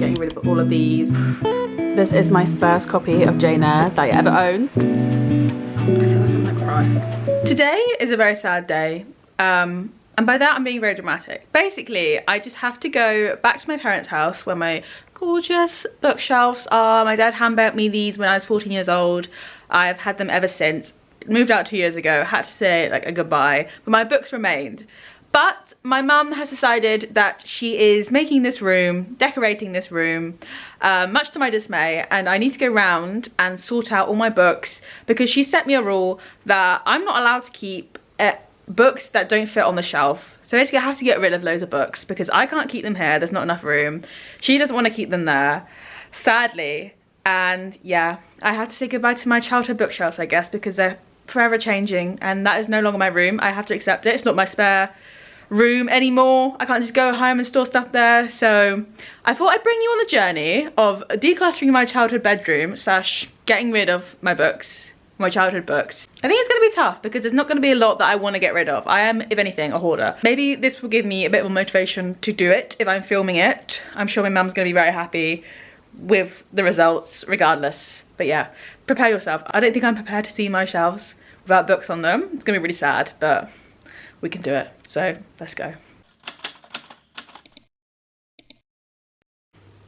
getting rid of all of these. This is my first copy of Jane Eyre that I ever own. I feel like I'm gonna cry. Today is a very sad day. And by that I'm being very dramatic. Basically, I just have to go back to my parents' house where my gorgeous bookshelves are. My dad hand-built me these when I was 14 years old. I've had them ever since. Moved out 2 years ago, had to say like a goodbye, but my books remained. But my mum has decided that she is making this room, decorating this room, much to my dismay, and I need to go round and sort out all my books because she set me a rule that I'm not allowed to keep books that don't fit on the shelf. So basically I have to get rid of loads of books because I can't keep them here, there's not enough room. She doesn't want to keep them there, sadly. And yeah, I have to say goodbye to my childhood bookshelves, I guess, because they're forever changing and that is no longer my room. I have to accept it. It's not my spare room anymore. I can't just go home and store stuff there. So I thought I'd bring you on the journey of decluttering my childhood bedroom slash getting rid of my books, my childhood books. I think it's going to be tough because there's not going to be a lot that I want to get rid of. I am, if anything, a hoarder. Maybe this will give me a bit of motivation to do it if I'm filming it. I'm sure my mum's going to be very happy with the results regardless. But yeah, prepare yourself. I don't think I'm prepared to see my shelves without books on them. It's going to be really sad, but we can do it. So let's go.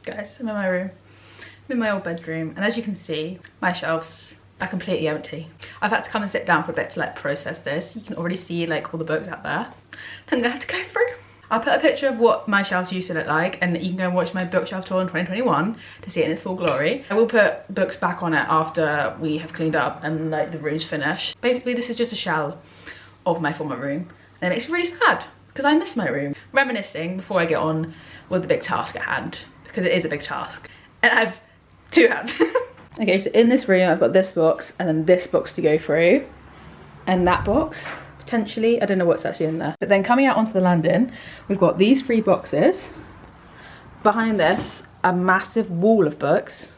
Guys, I'm in my room. I'm in my old bedroom, and as you can see, my shelves are completely empty. I've had to come and sit down for a bit to like process this. You can already see like all the books out there that I'm gonna have to go through. I'll put a picture of what my shelves used to look like, and you can go and watch my bookshelf tour in 2021 to see it in its full glory. I will put books back on it after we have cleaned up and like the room's finished. Basically, this is just a shell of my former room. And it makes me really sad because I miss my room. Reminiscing before I get on with the big task at hand, because it is a big task. And I have two hands. Okay, so in this room I've got this box and then this box to go through. And that box, potentially, I don't know what's actually in there. But then coming out onto the landing, we've got these 3 boxes. Behind this, a massive wall of books.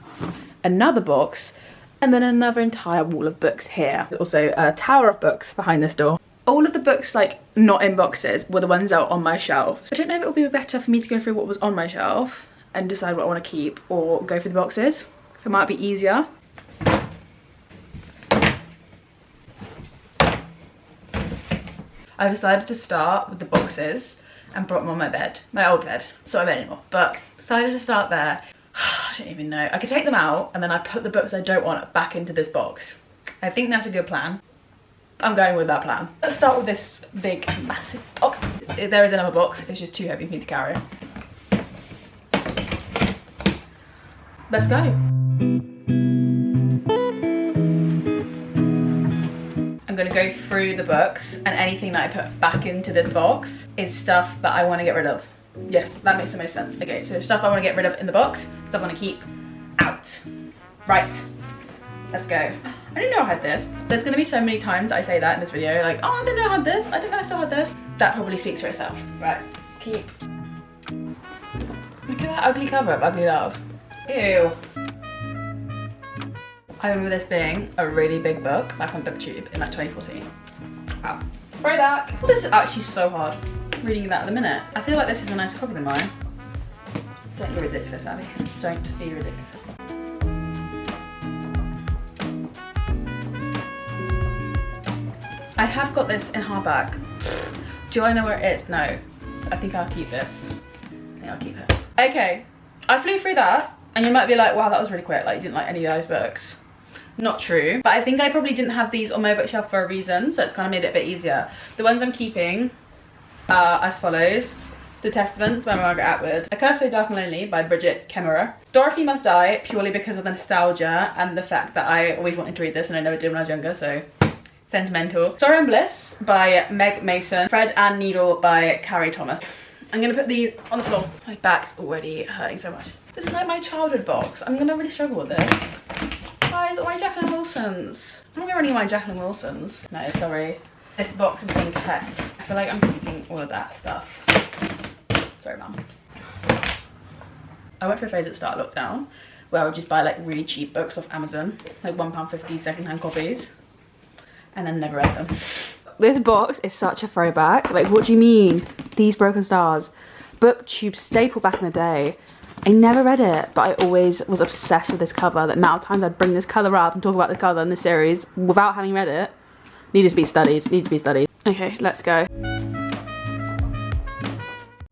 Another box, and then another entire wall of books here. Also a tower of books behind this door. All of the books like not in boxes were the ones out on my shelf. I don't know if it would be better for me to go through what was on my shelf and decide what I want to keep, or go through the boxes. It might be easier. I decided to start with the boxes and brought them on my bed, my old bed. It's not my bed anymore, but decided to start there. I don't even know. I could take them out and then I put the books I don't want back into this box. I think that's a good plan. I'm going with that plan. Let's start with this big, massive box. There is another box, it's just too heavy for me to carry. Let's go. I'm gonna go through the books, and anything that I put back into this box is stuff that I wanna get rid of. Yes, that makes the most sense. Okay, so stuff I wanna get rid of in the box, stuff I wanna keep out. Right, let's go. I didn't know I had this. There's gonna be so many times I say that in this video, like, oh, I didn't know I had this, I didn't know I still had this. That probably speaks for itself. Right, keep. Look at that ugly cover of Ugly Love. Ew. I remember this being a really big book back on Booktube in like 2014. Wow. Throwback. Well, this is actually so hard reading that at the minute. I feel like this is a nicer copy than mine. Don't be ridiculous, Abby. Don't be ridiculous. I have got this in hardback. Do I know where it is? No. I think I'll keep this. I think I'll keep it. Okay, I flew through that, and you might be like, wow, that was really quick, like you didn't like any of those books. Not true, but I think I probably didn't have these on my bookshelf for a reason, so it's kind of made it a bit easier. The ones I'm keeping are as follows. The Testaments by Margaret Atwood. A Curse So Dark and Lonely by Bridget Kemmerer. Dorothy Must Die, purely because of the nostalgia and the fact that I always wanted to read this and I never did when I was younger, so sentimental. Sorrow and Bliss by Meg Mason. Thread and Needle by Carrie Thomas. I'm gonna put these on the floor. My back's already hurting so much. This is like my childhood box. I'm gonna really struggle with this. Guys, my Jacqueline Wilsons. I don't remember any of my Jacqueline Wilsons. No, sorry. This box is being kept. I feel like I'm keeping all of that stuff. Sorry, Mum. I went through a phase at the start of lockdown where I would just buy like really cheap books off Amazon, like £1.50 secondhand copies, and then never read them. This box is such a throwback. Like, what do you mean? These Broken Stars. Booktube staple back in the day. I never read it, but I always was obsessed with this cover. The amount of times I'd bring this colour up and talk about the cover in this series without having read it. Needed to be studied, Okay, let's go.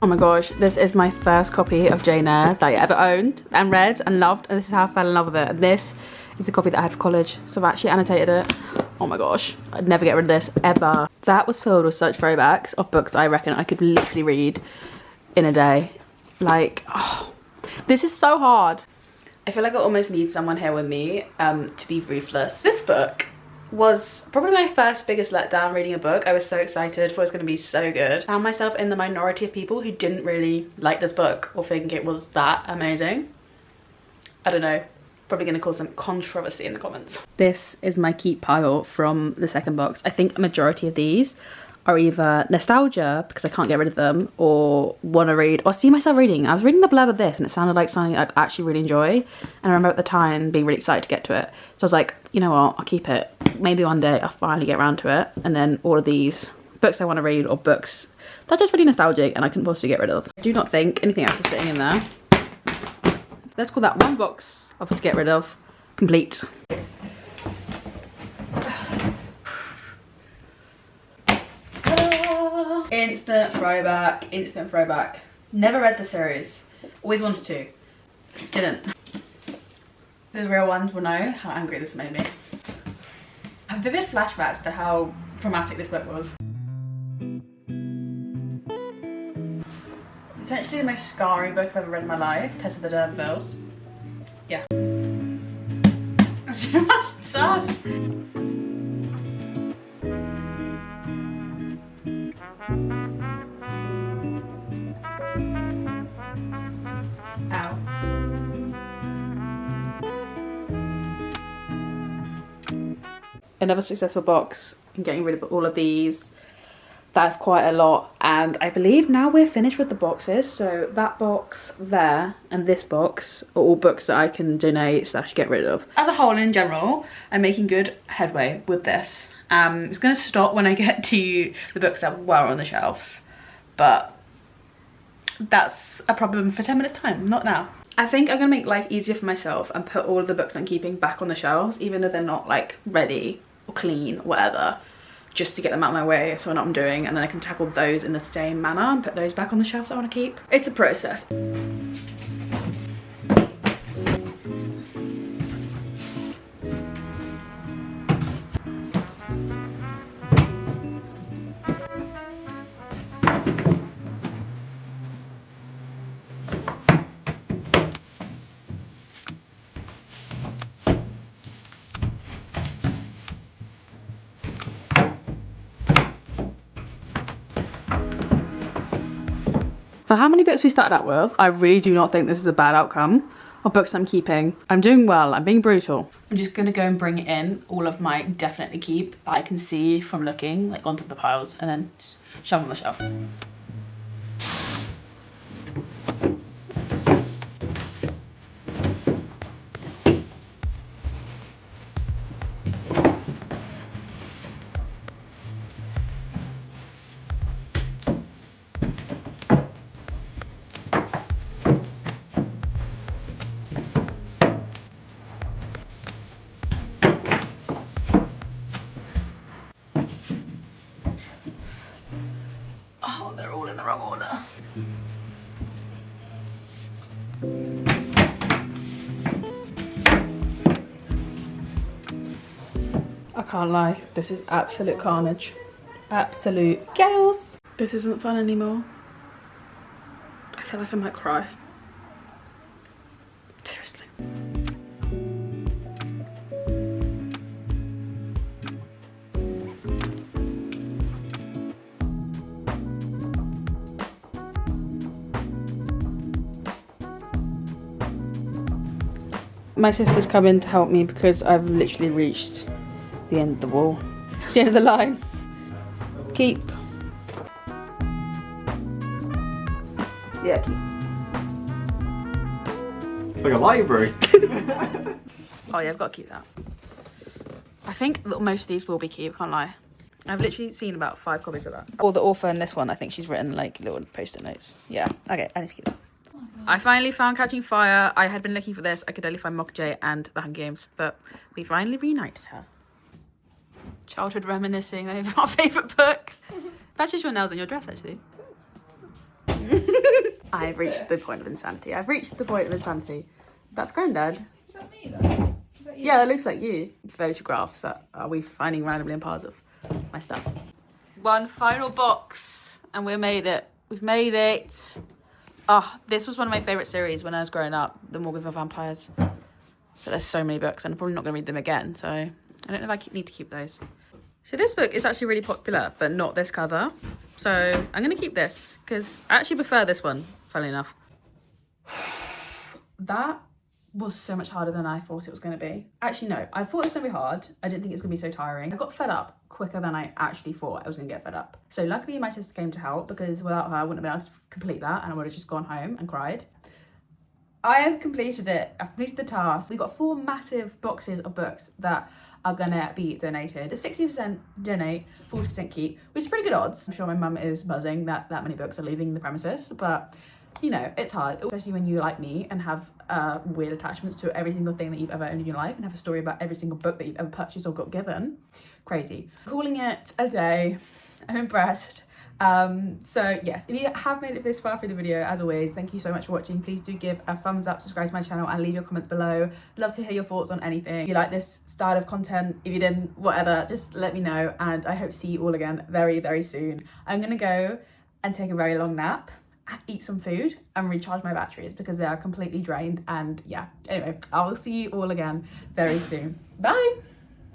Oh my gosh, this is my first copy of Jane Eyre that I ever owned and read and loved, and this is how I fell in love with it. And this is a copy that I had for college, so I've actually annotated it. Oh my gosh, I'd never get rid of this, ever. That was filled with such throwbacks of books I reckon I could literally read in a day. Like, oh, this is so hard. I feel like I almost need someone here with me to be ruthless. This book was probably my first biggest letdown reading a book. I was so excited for it was going to be so good. Found myself in the minority of people who didn't really like this book or think it was that amazing. I don't know. Probably going to cause some controversy in the comments. This is my keep pile from the second box. I think a majority of these are either nostalgia because I can't get rid of them, or want to read or see myself reading. I was reading the blurb of this and it sounded like something I'd actually really enjoy, and I remember at the time being really excited to get to it. So I was like, you know what, I'll keep it. Maybe one day I'll finally get around to it. And then all of these books I want to read, or books that are just really nostalgic and I couldn't possibly get rid of. I do not think anything else is sitting in there. Let's call that one box of to get rid of complete. Instant throwback, instant throwback. Never read the series. Always wanted to. Didn't. The real ones will know how angry this made me. I have vivid flashbacks to how dramatic this book was. Potentially the most scarring book I've ever read in my life, Tess of the D'Urbervilles. Yeah. That's too much sauce. Ow. Another successful box and getting rid of all of these. That's quite a lot, and I believe now we're finished with the boxes. So that box there and this box are all books that I can donate / get rid of. As a whole, in general, I'm making good headway with this. It's going to stop when I get to the books that were on the shelves, but that's a problem for 10 minutes time, not now. I think I'm going to make life easier for myself and put all of the books I'm keeping back on the shelves, even though they're not like ready or clean or whatever, just to get them out of my way so I know what I'm doing, and then I can tackle those in the same manner and put those back on the shelves I want to keep. It's a process. For how many books we started out with, I really do not think this is a bad outcome of books I'm keeping. I'm doing well, I'm being brutal. I'm just gonna go and bring in all of my definitely keep that I can see from looking like onto the piles, and then just shove on the shelf. Oh, they're all in the wrong order. I can't lie, this is absolute carnage. Absolute chaos. This isn't fun anymore. I feel like I might cry. Seriously. My sister's come in to help me because I've literally reached the end of the wall. It's the end of the line. Keep. Yeah, keep. It's like a library. Oh yeah, I've got to keep that. I think that most of these will be keep, can't lie. I've literally seen about 5 copies of that. Or the author in this one, I think she's written like little post-it notes. Yeah, okay, I need to keep that. Oh my I finally found Catching Fire. I had been looking for this. I could only find Mockingjay and The Hunger Games, but we finally reunited her. Childhood reminiscing over our favourite book. Matches your nails on your dress, actually. I've reached the point of insanity. I've reached the point of insanity. That's Grandad. Is that me, though? Is that you? Yeah, that looks like you. Photographs that are we finding randomly in piles of my stuff. One final box, and we made it. We've made it. Oh, this was one of my favourite series when I was growing up, The Morgan for Vampires. But there's so many books, and I'm probably not going to read them again, so I don't know if I need to keep those. So this book is actually really popular, but not this cover. So I'm going to keep this, because I actually prefer this one, funnily enough. That was so much harder than I thought it was going to be. Actually, no, I thought it was going to be hard. I didn't think it was going to be so tiring. I got fed up quicker than I actually thought I was going to get fed up. So luckily my sister came to help, because without her I wouldn't have been able to complete that, and I would have just gone home and cried. I have completed it. I've completed the task. We've got 4 massive boxes of books that are gonna be donated. 60% donate, 40% keep, which is pretty good odds. I'm sure my mum is buzzing that that many books are leaving the premises, but you know, it's hard, especially when you like me and have weird attachments to every single thing that you've ever owned in your life and have a story about every single book that you've ever purchased or got given. Crazy. Calling it a day. I'm impressed. So yes, if you have made it this far through the video, as always, thank you so much for watching. Please do give a thumbs up, subscribe to my channel, and leave your comments below. Love to hear your thoughts on anything. If you like this style of content, if you didn't, whatever, just let me know, and I hope to see you all again very, very soon. I'm gonna go and take a very long nap, eat some food, and recharge my batteries because they are completely drained. And yeah, anyway, I will see you all again very soon. Bye.